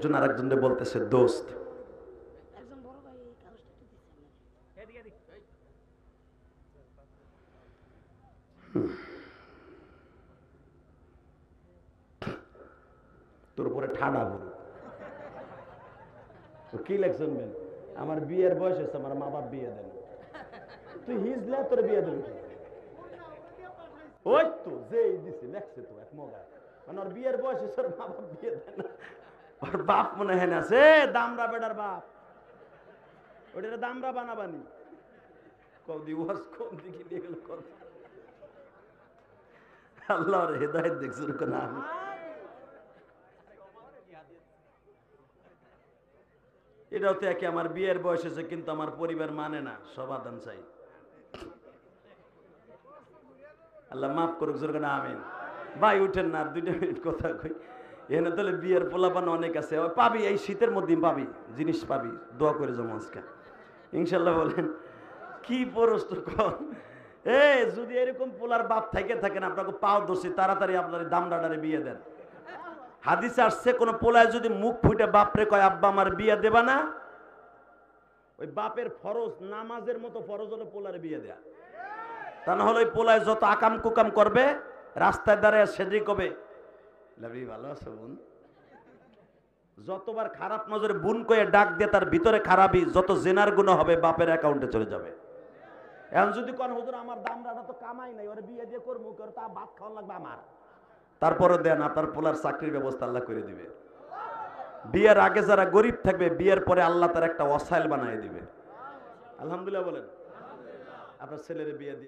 একজন আরেকজনকে বলতেছে দোস্ত। তোর উপরে ঠাডা বলু কি লেখছেন বেন? আমার বিয়ের বয়স হয়েছে, আমার মা বাপ বিয়ে দেন। তুই হিজলে তোর বিয়ে দিল কি? ওই তো যেই দিছে লেখছে তো এক মগা, মানে ওর বিয়ের বয়স হয়েছে, ওর মা বাপ বিয়ে দেন না। ওর বাপ মনে হয় না সে দামরা বেটার বাপ, ওটা দামরা বানাবানি কদি ওয়াজ কোন দিকে নিয়ে গেল। আল্লাহর হেদায়েত দেখছেন কোন আমি এটাও তো একে আমার বিয়ের বয়স হয়েছে কিন্তু আমার পরিবার মানে না, সমাধান চাই। আল্লাহ মাফ করুক জোর করে আমিন। ভাই উঠেন না, 2 মিনিট কথা কই। এখানে তাহলে বিয়ের পোলাপান অনেক আছে, পাবি এই শীতের মধ্যে পাবি জিনিস পাবি, দোয়া করে যাবো আজকে ইনশাল্লাহ। বলেন কি প্রশ্ন কর। যদি এরকম পোলার বাপ থেকে থাকেন আপনাকে পাও দোষী, তাড়াতাড়ি আপনার দামড়াটারে বিয়ে দেন। হাদিসে আসছে কোন পোলায় যদি মুখ ফুটে বাপরে কয় আব্বা আমার বিয়ে দেবা না, ওই বাপের ফরজ নামাজের মতো ফরজ হলো পোলারে বিয়ে দেয়া। তা না হলে ওই পোলায় যত আকাম কুকাম করবে, রাস্তায় দাঁড়ায় সেদিক কবে ভালো আছে বোন, যতবার খারাপ নজরে বোন কয়ে ডাক দিয়ে তার ভিতরে খারাপই যত জেনার গুণ হবে বাপের অ্যাকাউন্টে চলে যাবে। এখন যদি কোন হুজুর আমার দামড়াটা তো কামাই নাই, ওরে বিয়ে দিয়ে করবো, তা ভাত খাওয়া লাগবে আমার, তারপরে দেন আপনার পোলার চাকরির ব্যবস্থা আল্লাহ করে দিবে। বিয়ের আগে যারা গরিব থাকবে, বিয়ের পরে আল্লাহ তার একটা ওয়াসাইল বানিয়ে দিবে। আলহামদুলিল্লাহ বলেন। আপনার ছেলের বিয়ে দিয়ে